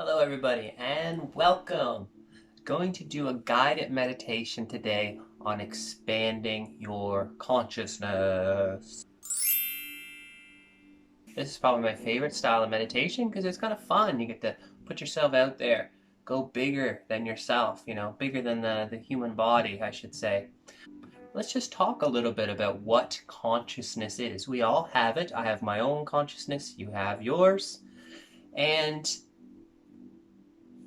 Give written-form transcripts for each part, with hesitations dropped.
Hello everybody and welcome. Going to do a guided meditation today on expanding your consciousness. This is probably my favorite style of meditation because it's kind of fun. You get to put yourself out there, go bigger than yourself, bigger than the human body, I should say. Let's just talk a little bit about what consciousness is. We all have it. I have my own consciousness, you have yours. And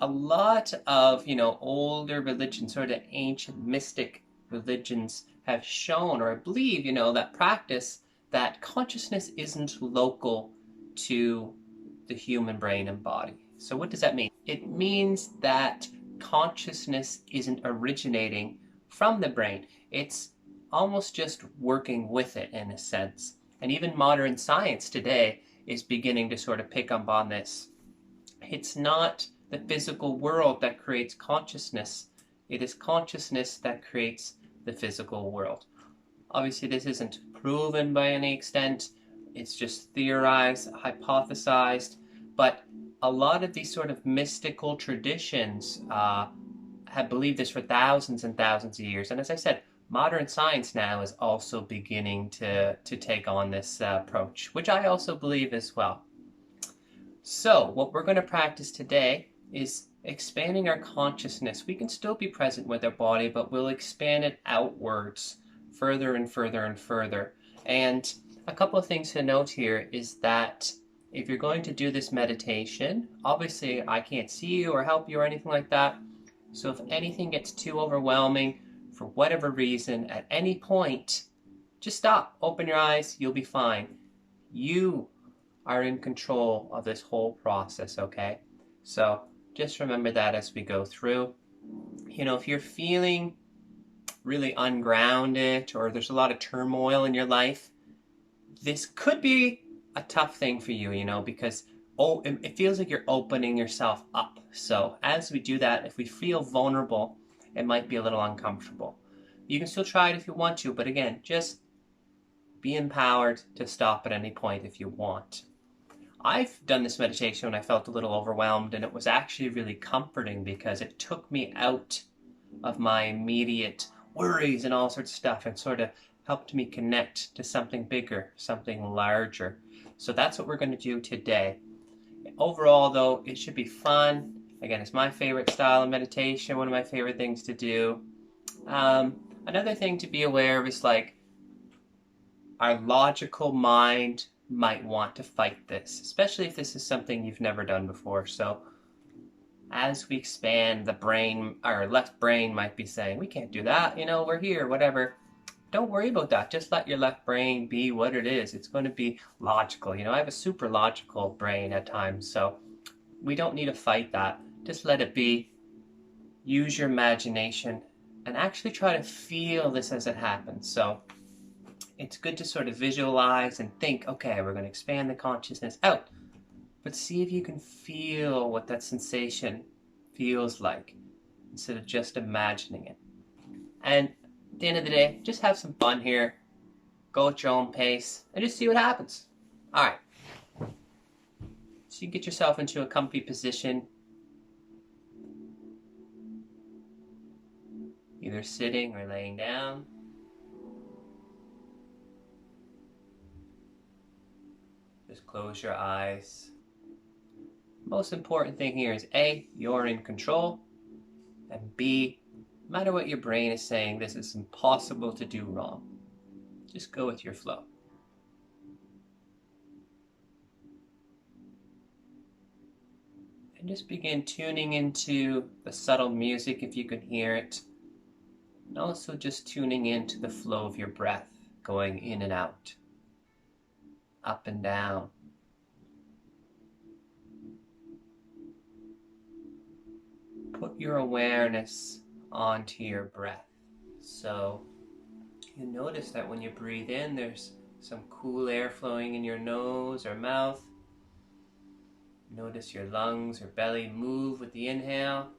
a lot of older religions, sort of ancient mystic religions, have shown, or I believe, that practice that consciousness isn't local to the human brain and body. So what does that mean? It means that consciousness isn't originating from the brain. It's almost just working with it in a sense. And even modern science today is beginning to sort of pick up on this. It's not the physical world that creates consciousness. It is consciousness that creates the physical world. Obviously, this isn't proven by any extent. It's just theorized, hypothesized. But a lot of these sort of mystical traditions have believed this for thousands and thousands of years. And as I said, modern science now is also beginning to take on this approach, which I also believe as well. So, what we're going to practice today is expanding our consciousness. We can still be present with our body, but we'll expand it outwards further and further and further. And a couple of things to note here is that if you're going to do this meditation, obviously I can't see you or help you or anything like that. So if anything gets too overwhelming for whatever reason at any point, just stop, open your eyes, you'll be fine. You are in control of this whole process, okay? So just remember that as we go through. If you're feeling really ungrounded or there's a lot of turmoil in your life, this could be a tough thing for you, because it feels like you're opening yourself up. So as we do that, if we feel vulnerable, it might be a little uncomfortable. You can still try it if you want to, but again, just be empowered to stop at any point if you want. I've done this meditation when I felt a little overwhelmed, and it was actually really comforting because it took me out of my immediate worries and all sorts of stuff and sort of helped me connect to something bigger, something larger. So that's what we're going to do today. Overall, though, it should be fun. Again, it's my favorite style of meditation, one of my favorite things to do. Another thing to be aware of is like our logical mind might want to fight this, especially if this is something you've never done before. So as we expand, the brain, our left brain might be saying, we can't do that, we're here, whatever. Don't worry about that. Just let your left brain be what it is. It's going to be logical. I have a super logical brain at times, so we don't need to fight that. Just let it be. Use your imagination and actually try to feel this as it happens. So it's good to sort of visualize and think, okay, we're going to expand the consciousness out. But see if you can feel what that sensation feels like instead of just imagining it. And at the end of the day, just have some fun here. Go at your own pace and just see what happens. All right. So you get yourself into a comfy position, either sitting or laying down. Just close your eyes. Most important thing here is A, you're in control, and B, no matter what your brain is saying, this is impossible to do wrong. Just go with your flow. And just begin tuning into the subtle music if you can hear it. And also just tuning into the flow of your breath, going in and out, up and down. Put your awareness onto your breath. So you notice that when you breathe in, there's some cool air flowing in your nose or mouth. Notice your lungs or belly move with the inhale.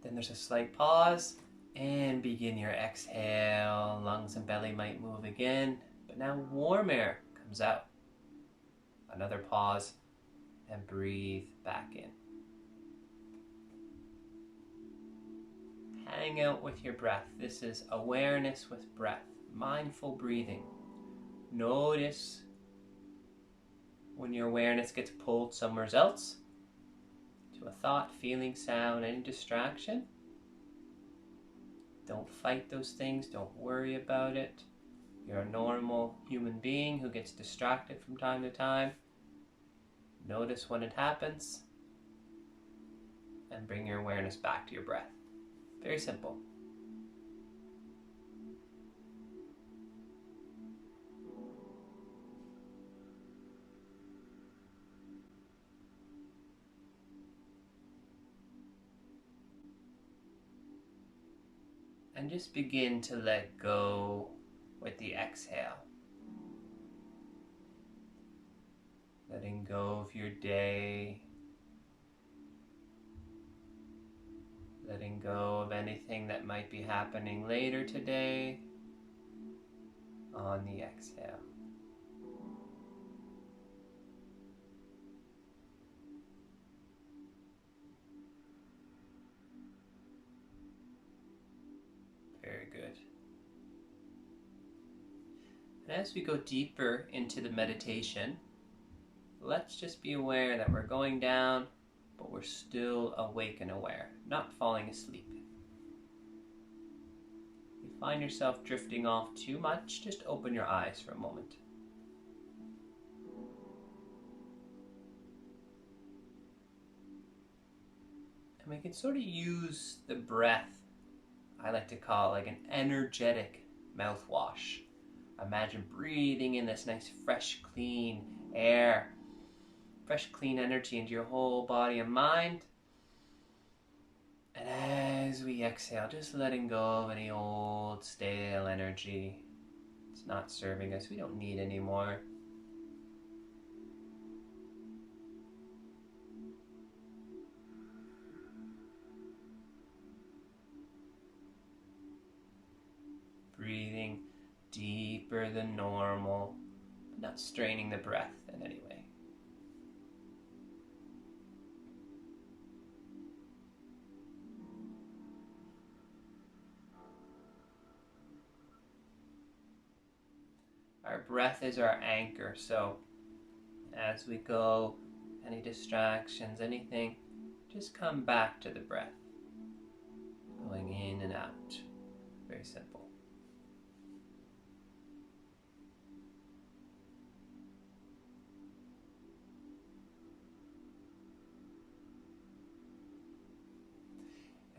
Then there's a slight pause and begin your exhale. Lungs and belly might move again, but now warm air comes out. Another pause and breathe back in. hang out with your breath. This is awareness with breath, mindful breathing. Notice when your awareness gets pulled somewhere else, to a thought, feeling, sound, any distraction. Don't fight those things, don't worry about it. You're a normal human being who gets distracted from time to time. Notice when it happens and bring your awareness back to your breath. Very simple. And just begin to let go with the exhale. Letting go of your day. Letting go of anything that might be happening later today on the exhale. Very good. And as we go deeper into the meditation, let's just be aware that we're going down, but we're still awake and aware, not falling asleep. If you find yourself drifting off too much, just open your eyes for a moment. And we can sort of use the breath, I like to call like an energetic mouthwash. Imagine breathing in this nice fresh clean air, fresh clean energy into your whole body and mind. And as we exhale, just letting go of any old stale energy. It's not serving us, we don't need anymore. Breathing deeper than normal, but not straining the breath in any way. Our breath is our anchor, so as we go, any distractions, anything, just come back to the breath. Going in and out. Very simple.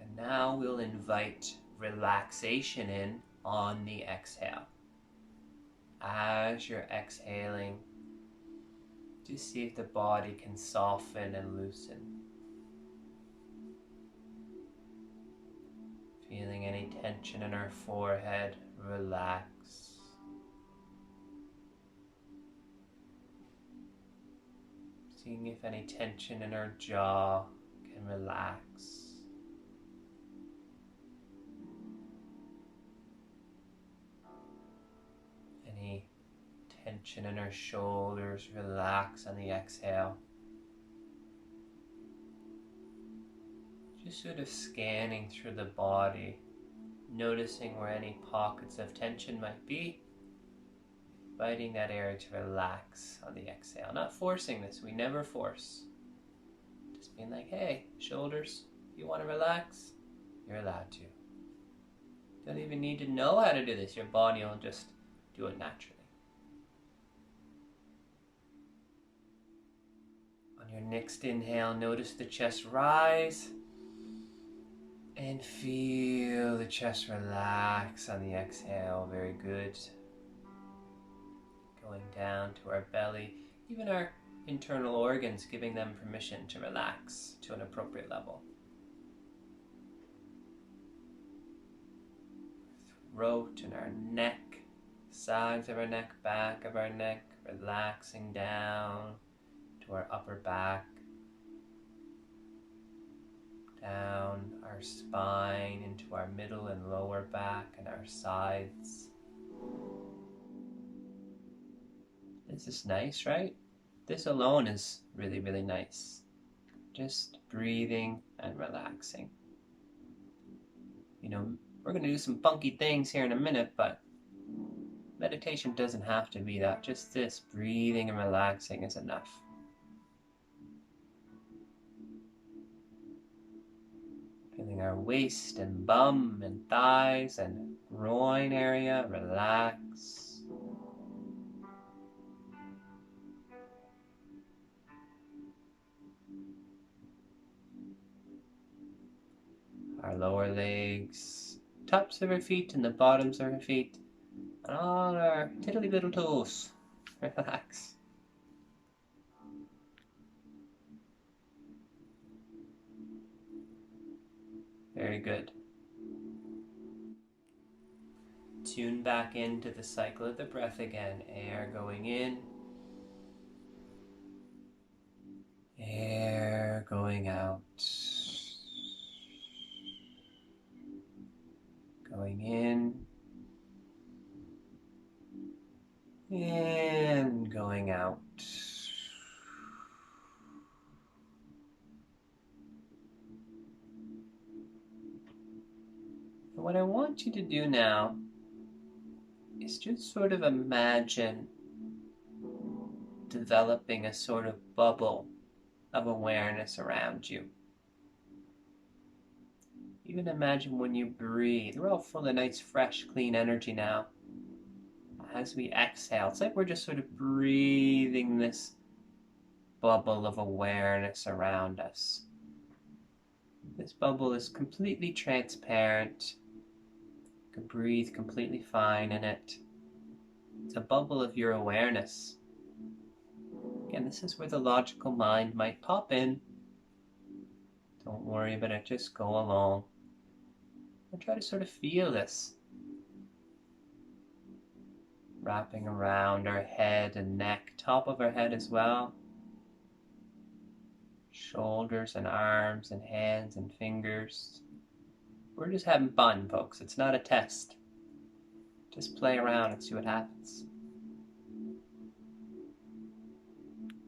And now we'll invite relaxation in on the exhale. As you're exhaling, just see if the body can soften and loosen. Feeling any tension in our forehead, relax. Seeing if any tension in our jaw can relax. Any tension in our shoulders, relax on the exhale. Just sort of scanning through the body, noticing where any pockets of tension might be, inviting that area to relax on the exhale. Not forcing this, we never force. Just being like, hey, shoulders, you want to relax? You're allowed to. Don't even need to know how to do this, your body will just do it naturally. On your next inhale, notice the chest rise and feel the chest relax on the exhale. Very good. Going down to our belly, even our internal organs, giving them permission to relax to an appropriate level. Throat and our neck, sides of our neck, back of our neck, relaxing down to our upper back, down our spine into our middle and lower back and our sides. This is nice, right? This alone is really, really nice. Just breathing and relaxing. You we're going to do some funky things here in a minute, but meditation doesn't have to be that. Just this breathing and relaxing is enough. Feeling our waist and bum and thighs and groin area relax. Our lower legs, tops of our feet and the bottoms of our feet, and all our tiddly little toes. Relax. Very good. Tune back into the cycle of the breath again. Air going in, air going out. Going in and going out. And what I want you to do now is just sort of imagine developing a sort of bubble of awareness around you. Even imagine when you breathe, we're all full of nice, fresh, clean energy now. As we exhale, it's like we're just sort of breathing this bubble of awareness around us. This bubble is completely transparent. You can breathe completely fine in it. It's a bubble of your awareness. Again, this is where the logical mind might pop in. Don't worry about it, just go along. And try to sort of feel this. Wrapping around our head and neck, top of our head as well. Shoulders and arms and hands and fingers. We're just having fun, folks. It's not a test. Just play around and see what happens.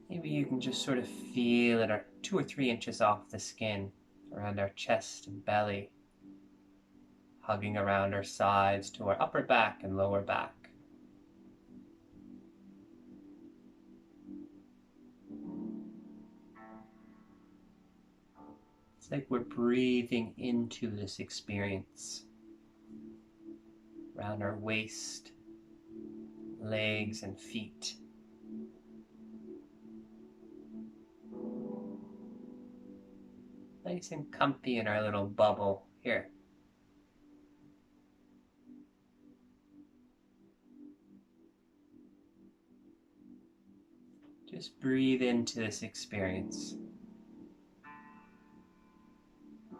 Maybe you can just sort of feel it 2 or 3 inches off the skin, around our chest and belly, hugging around our sides to our upper back and lower back. It's like we're breathing into this experience. Around our waist, legs and feet. Nice and comfy in our little bubble here. Just breathe into this experience.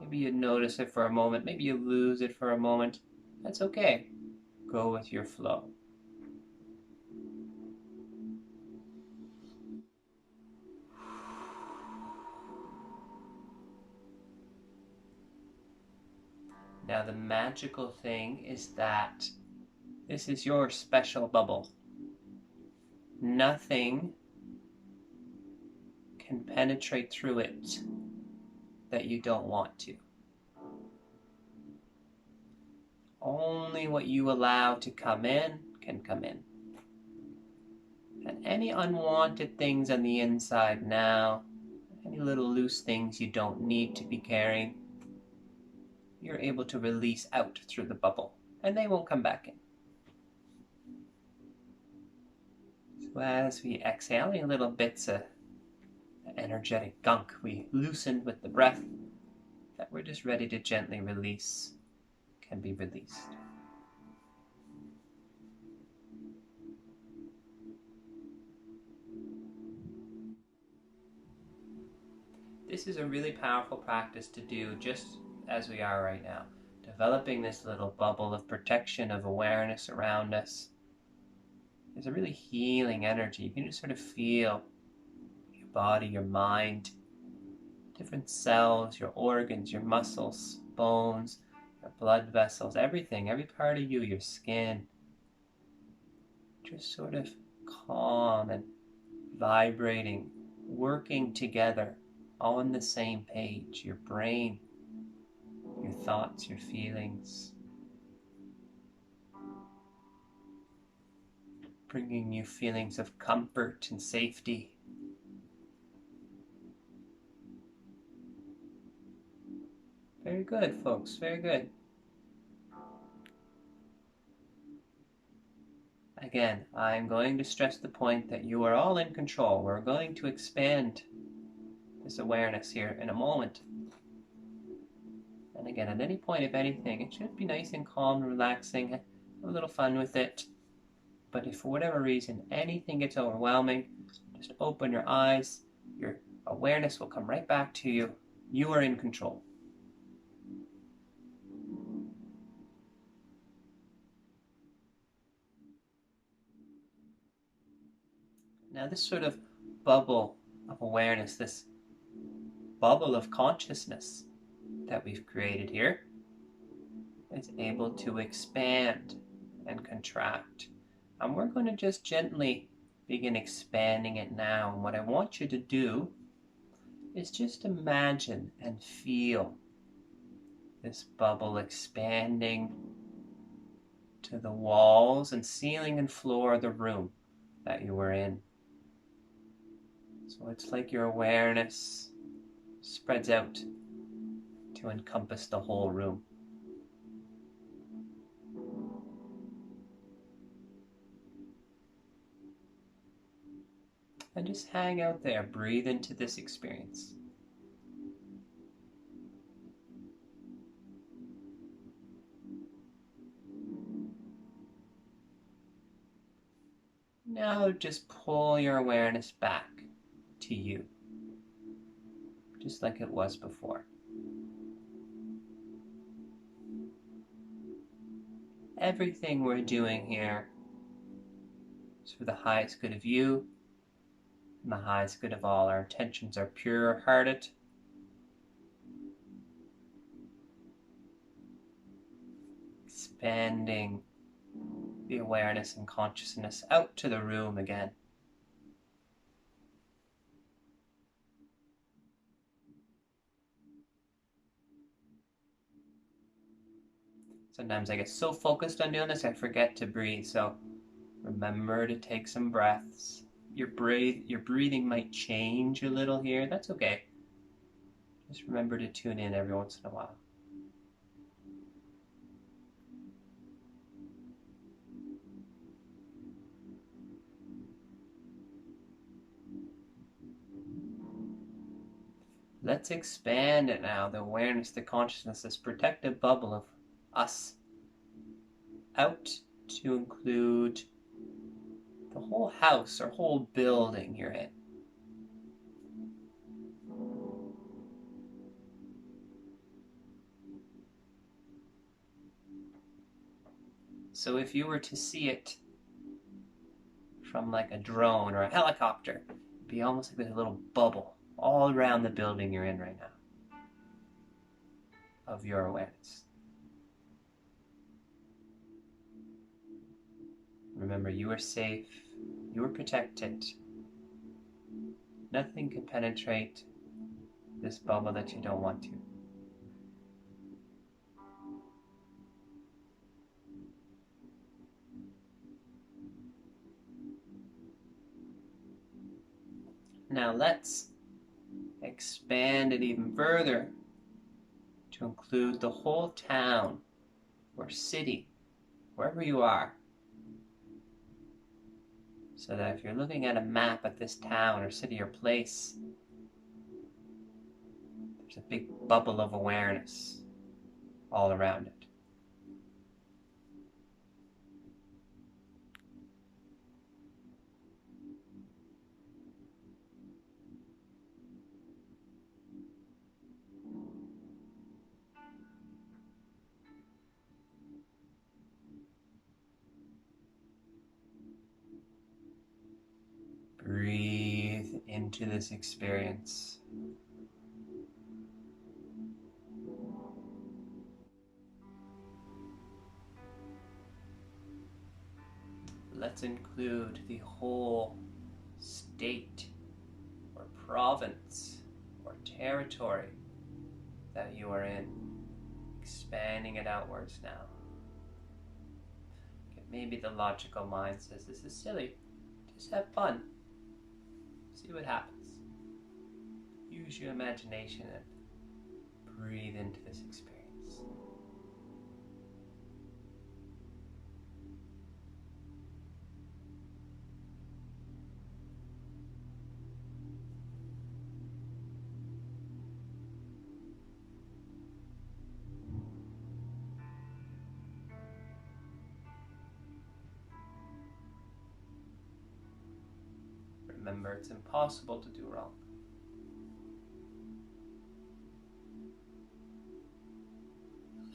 Maybe you notice it for a moment, maybe you lose it for a moment. That's okay. Go with your flow. Now the magical thing is that this is your special bubble. Nothing can penetrate through it that you don't want to. Only what you allow to come in can come in. And any unwanted things on the inside now, any little loose things you don't need to be carrying, you're able to release out through the bubble, and they won't come back in. So as we exhale, any little bits of energetic gunk we loosened with the breath that we're just ready to gently release can be released. This is a really powerful practice to do just as we are right now. Developing this little bubble of protection, of awareness around us. There's a really healing energy. You can just sort of feel your body, your mind, different cells, your organs, your muscles, bones, your blood vessels, everything, every part of you, your skin, just sort of calm and vibrating, working together on the same page. Your brain, your thoughts, your feelings, bringing you feelings of comfort and safety. Very good, folks, very good. Again, I'm going to stress the point that you are all in control. We're going to expand this awareness here in a moment. And again, at any point, if anything, it should be nice and calm and relaxing. Have a little fun with it. But if for whatever reason anything gets overwhelming, just open your eyes. Your awareness will come right back to you. You are in control. Now this sort of bubble of awareness, this bubble of consciousness that we've created here is able to expand and contract. And we're going to just gently begin expanding it now. And what I want you to do is just imagine and feel this bubble expanding to the walls and ceiling and floor of the room that you were in. So it's like your awareness spreads out to encompass the whole room. And just hang out there, breathe into this experience. Now just pull your awareness back to you, just like it was before. Everything we're doing here is for the highest good of you and the highest good of all. Our intentions are pure-hearted. Expanding the awareness and consciousness out to the room again. Sometimes I get so focused on doing this I forget to breathe, so remember to take some breaths. Your breathing might change a little here. That's okay. Just remember to tune in every once in a while. Let's expand it now, the awareness, the consciousness, this protective bubble of us out to include the whole house or whole building you're in. So if you were to see it from like a drone or a helicopter, it'd be almost like there's a little bubble all around the building you're in right now of your awareness. Remember, you are safe, you are protected. Nothing can penetrate this bubble that you don't want to. Now let's expand it even further to include the whole town or city, wherever you are. So that if you're looking at a map at this town or city or place, there's a big bubble of awareness all around it. Breathe into this experience. Let's include the whole state or province or territory that you are in. Expanding it outwards now. Okay, maybe the logical mind says this is silly. Just have fun. See what happens. Use your imagination and breathe into this experience. Remember, it's impossible to do wrong.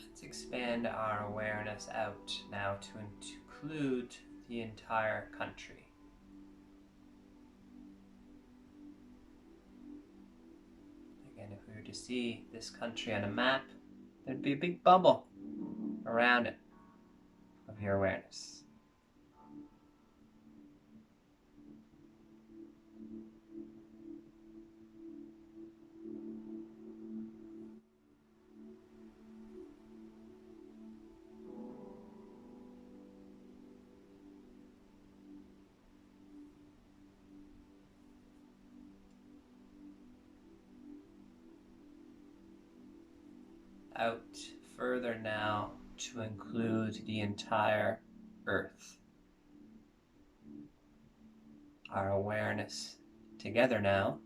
Let's expand our awareness out now to include the entire country. Again, if we were to see this country on a map, there'd be a big bubble around it of your awareness. Out further now to include the entire Earth. Our awareness together now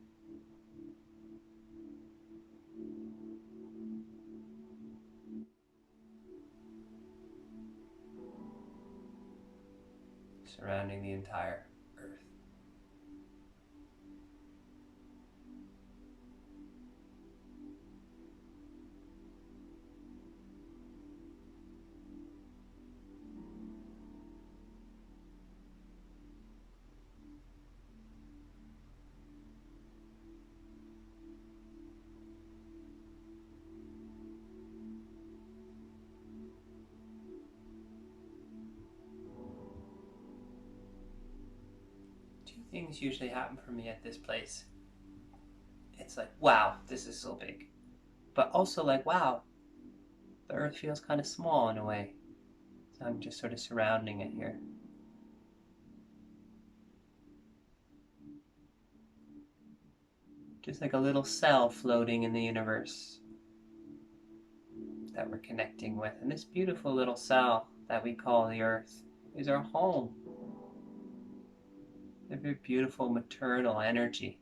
surrounding the entire Earth. Two things usually happen for me at this place. It's like, wow, this is so big. But also like, wow, the Earth feels kind of small in a way. So I'm just sort of surrounding it here. Just like a little cell floating in the universe that we're connecting with. And this beautiful little cell that we call the Earth is our home. A very beautiful maternal energy.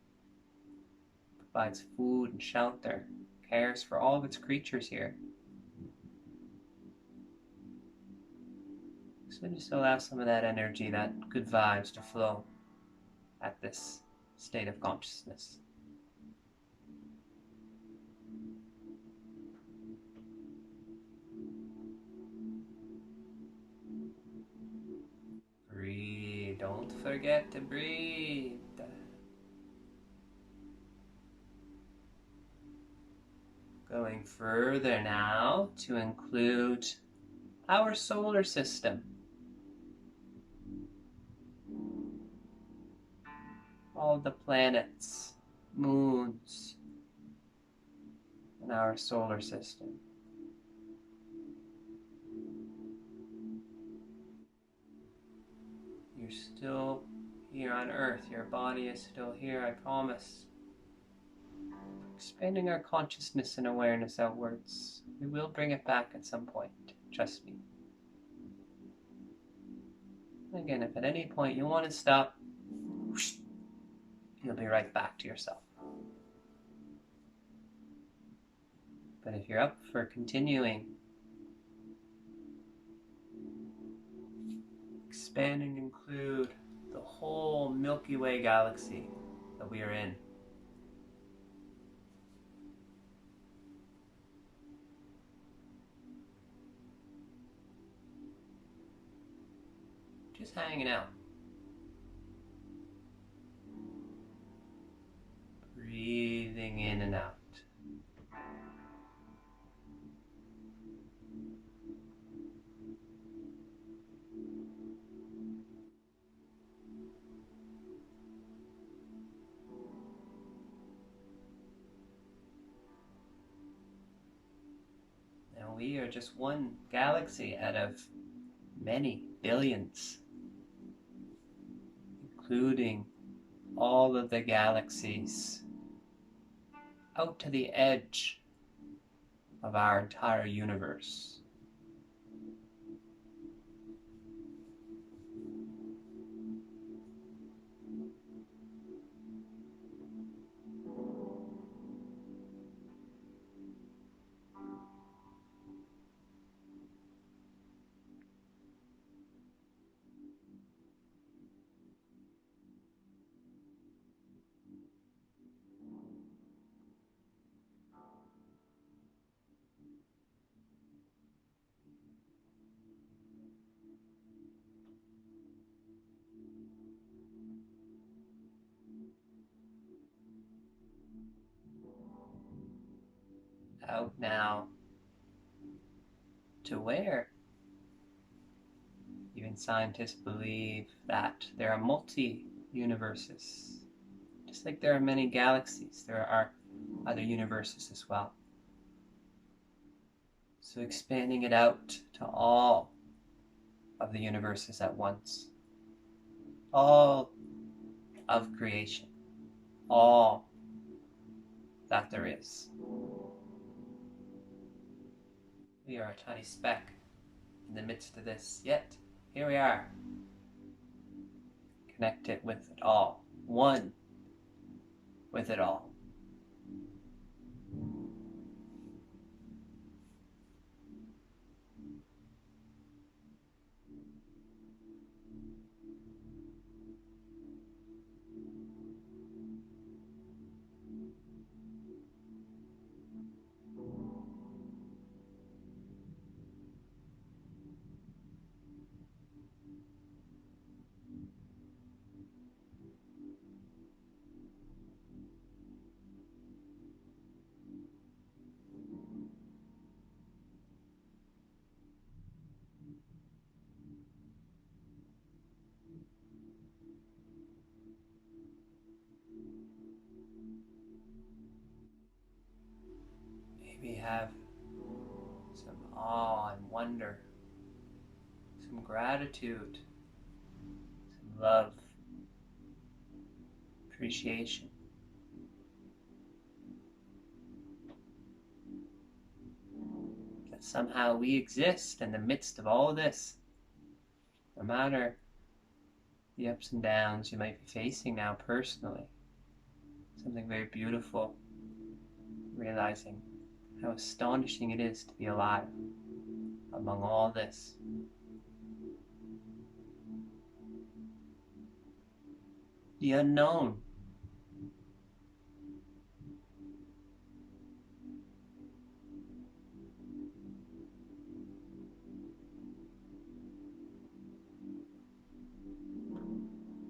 Provides food and shelter, cares for all of its creatures here. So just allow some of that energy, that good vibes to flow at this state of consciousness. Breathe. Don't forget to breathe. Going further now to include our solar system. All the planets, moons in our solar system. You're still here on Earth. Your body is still here, I promise. Expanding our consciousness and awareness outwards. We will bring it back at some point. Trust me. Again, if at any point you want to stop, whoosh, you'll be right back to yourself. But if you're up for continuing, expand and include the whole Milky Way galaxy that we are in. Just hanging out. Breathing in and out. we are just one galaxy out of many billions, including all of the galaxies out to the edge of our entire universe. Out now to where? Even scientists believe that there are multi-universes. Just like there are many galaxies, there are other universes as well. So expanding it out to all of the universes at once. All of creation. All that there is. We are a tiny speck in the midst of this, yet here we are, connected with it all, one with it all. Maybe have some awe and wonder, some gratitude, some love, appreciation. That somehow we exist in the midst of all this, no matter the ups and downs you might be facing now personally. Something very beautiful, realizing how astonishing it is to be alive among all this. The unknown.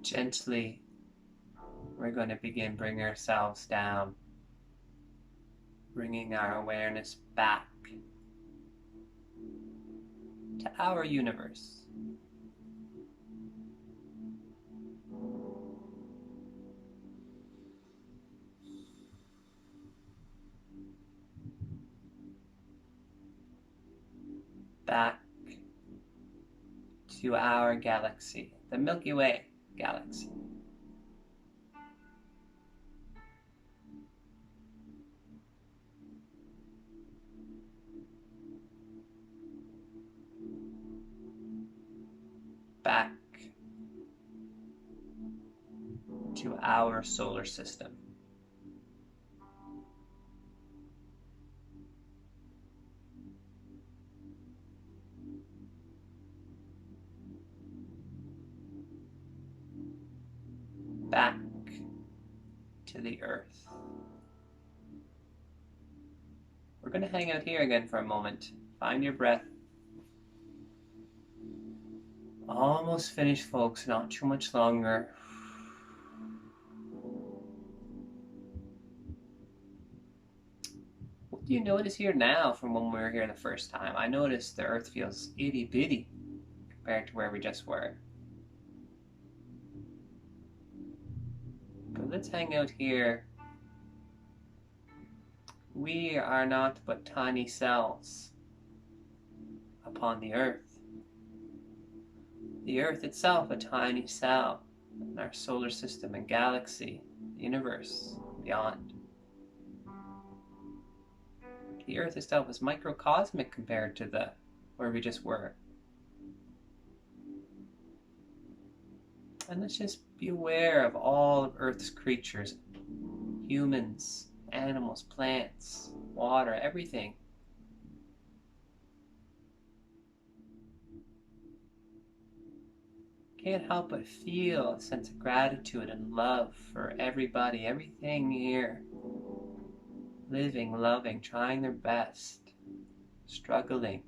Gently, we're going to begin bringing ourselves down, bringing our awareness back to our universe. Back to our galaxy, the Milky Way galaxy. Back to our solar system. Back to the Earth. We're going to hang out here again for a moment. Find your breath. Almost finished, folks. Not too much longer. What do you notice here now from when we were here the first time? I noticed the Earth feels itty bitty compared to where we just were. But let's hang out here. We are not but tiny cells upon the Earth. The Earth itself, a tiny cell in our solar system and galaxy, universe, beyond. The Earth itself is microcosmic compared to where we just were. And let's just be aware of all of Earth's creatures, humans, animals, plants, water, everything. Can't help but feel a sense of gratitude and love for everybody, everything here. Living, loving, trying their best, struggling,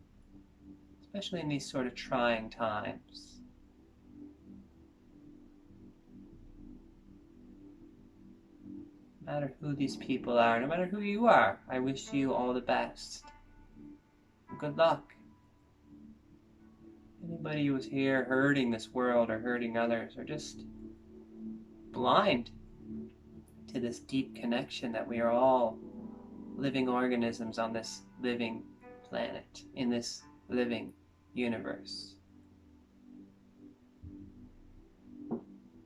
especially in these sort of trying times. No matter who these people are, no matter who you are, I wish you all the best. Good luck. Anybody who is here hurting this world or hurting others or just blind to this deep connection that we are all living organisms on this living planet, in this living universe.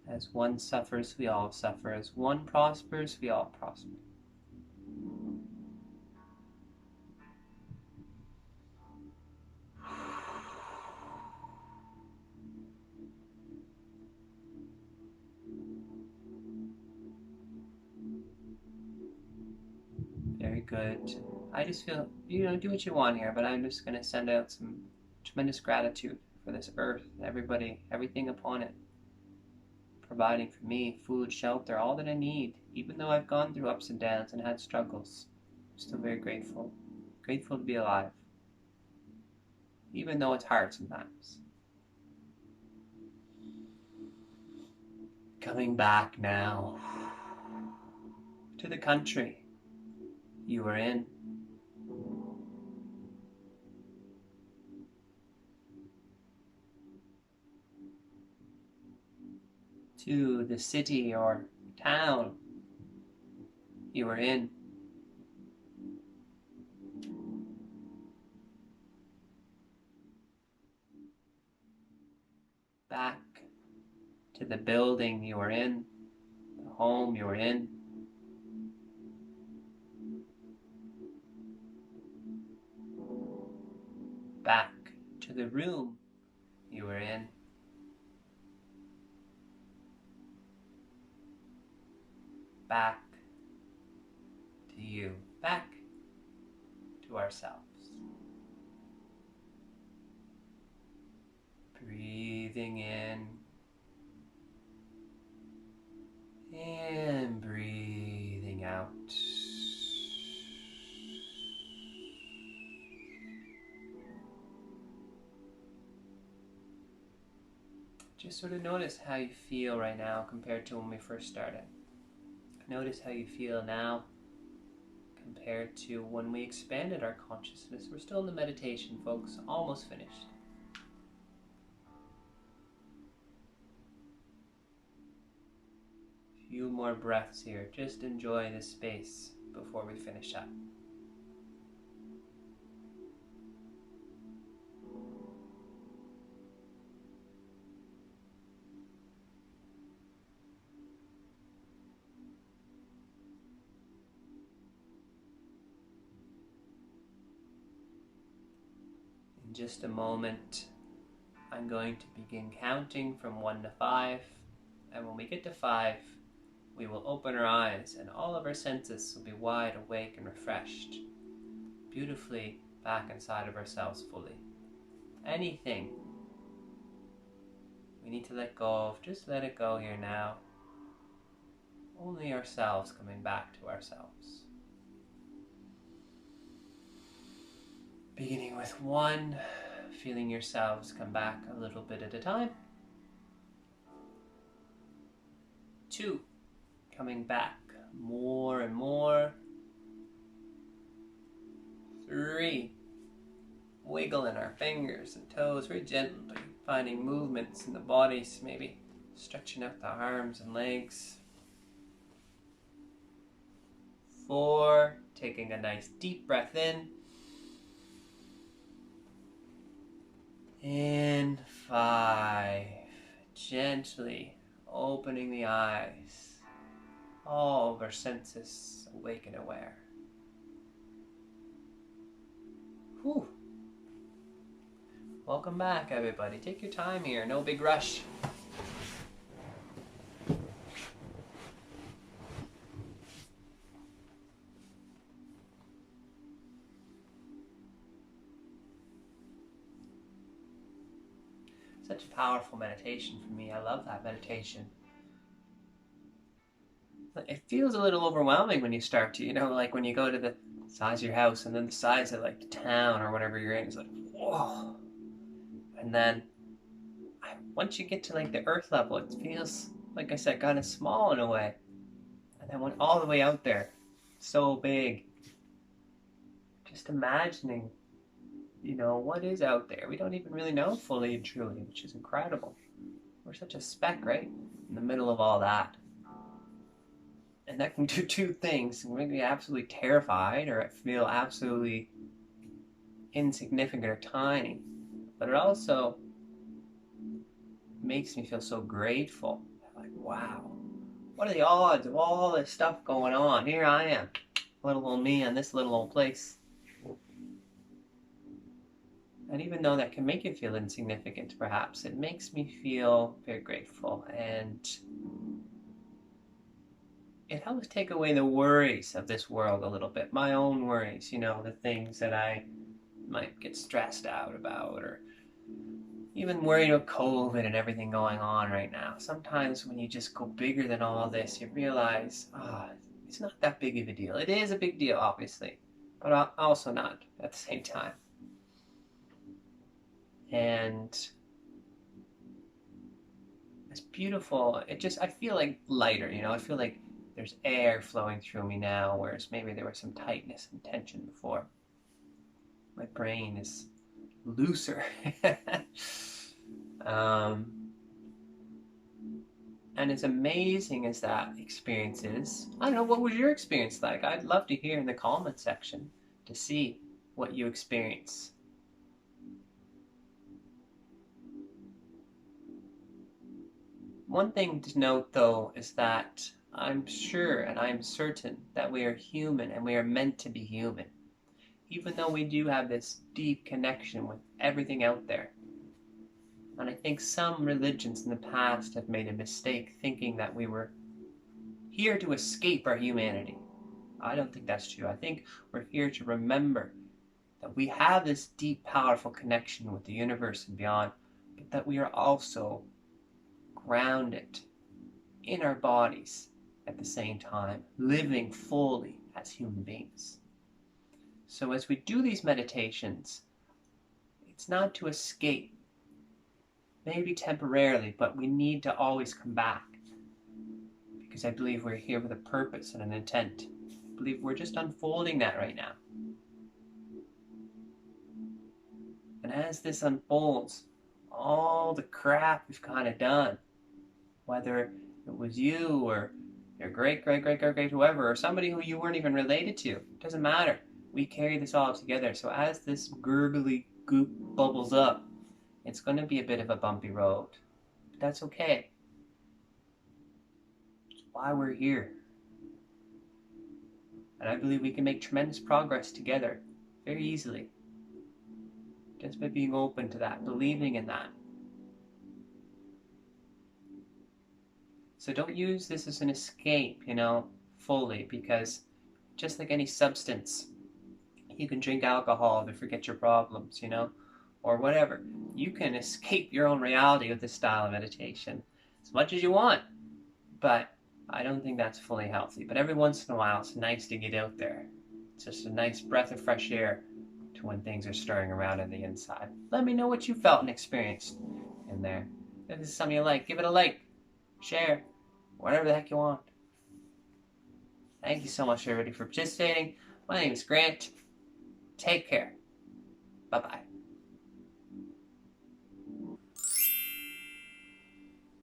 As one suffers, we all suffer. As one prospers, we all prosper. Very good. I just feel, do what you want here, but I'm just going to send out some tremendous gratitude for this earth, everybody, everything upon it, providing for me food, shelter, all that I need. Even though I've gone through ups and downs and had struggles, I'm still very grateful. Grateful to be alive. Even though it's hard sometimes. Coming back now to the country you were in. To the city or town you were in. Back to the building you were in, the home you were in. Back to the room you were in. Back to you. Back to ourselves. Breathing in and breathing out. Just sort of notice how you feel right now compared to when we first started. Notice how you feel now compared to when we expanded our consciousness. We're still in the meditation, folks, almost finished. Few more breaths here. Just enjoy this space before we finish up. In just a moment, I'm going to begin counting from 1 to 5, and when we get to 5, we will open our eyes and all of our senses will be wide awake and refreshed, beautifully back inside of ourselves fully. Anything we need to let go of, just let it go here now. Only ourselves coming back to ourselves. Beginning with 1, feeling yourselves come back a little bit at a time. 2, coming back more and more. 3, wiggling our fingers and toes very gently, finding movements in the bodies, maybe stretching out the arms and legs. 4, taking a nice deep breath in. In 5, gently opening the eyes, all of our senses awake and aware. Whew. Welcome back, everybody. Take your time here, no big rush. Such a powerful meditation for me. I love that meditation. It feels a little overwhelming when you start to, like when you go to the size of your house and then the size of like the town or whatever you're in. It's like, whoa. And then once you get to like the earth level, it feels, like I said, kind of small in a way. And then went all the way out there, so big. Just imagining, what is out there. We don't even really know fully and truly, which is incredible. We're such a speck, right? In the middle of all that. And that can do two things. It can make me absolutely terrified, or I feel absolutely insignificant or tiny. But it also makes me feel so grateful. Like, wow, what are the odds of all this stuff going on? Here I am, little old me in this little old place. And even though that can make you feel insignificant, perhaps, it makes me feel very grateful. And it helps take away the worries of this world a little bit. My own worries, the things that I might get stressed out about, or even worried about COVID and everything going on right now. Sometimes when you just go bigger than all this, you realize, it's not that big of a deal. It is a big deal, obviously, but also not at the same time. And it's beautiful. I feel like lighter, I feel like there's air flowing through me now, whereas maybe there was some tightness and tension before. My brain is looser. And as amazing as that experience is, I don't know, what was your experience like? I'd love to hear in the comment section to see what you experience. One thing to note, though, is that I'm sure and I'm certain that we are human and we are meant to be human, even though we do have this deep connection with everything out there. And I think some religions in the past have made a mistake thinking that we were here to escape our humanity. I don't think that's true. I think we're here to remember that we have this deep, powerful connection with the universe and beyond, but that we are also grounded in our bodies at the same time, living fully as human beings. So as we do these meditations, it's not to escape, maybe temporarily, but we need to always come back, because I believe we're here with a purpose and an intent. I believe we're just unfolding that right now. And as this unfolds, all the crap we've kind of done, whether it was you or your great whoever, or somebody who you weren't even related to, doesn't matter. We carry this all together. So as this gurgly goop bubbles up, it's going to be a bit of a bumpy road, but that's okay. It's why we're here. And I believe we can make tremendous progress together very easily, just by being open to that, believing in that. So don't use this as an escape, fully, because just like any substance, you can drink alcohol to forget your problems, or whatever. You can escape your own reality with this style of meditation as much as you want, but I don't think that's fully healthy. But every once in a while, it's nice to get out there. It's just a nice breath of fresh air to when things are stirring around on the inside. Let me know what you felt and experienced in there. If this is something you like, give it a like, share, whatever the heck you want. Thank you so much, everybody, for participating. My name is Grant. Take care. Bye-bye.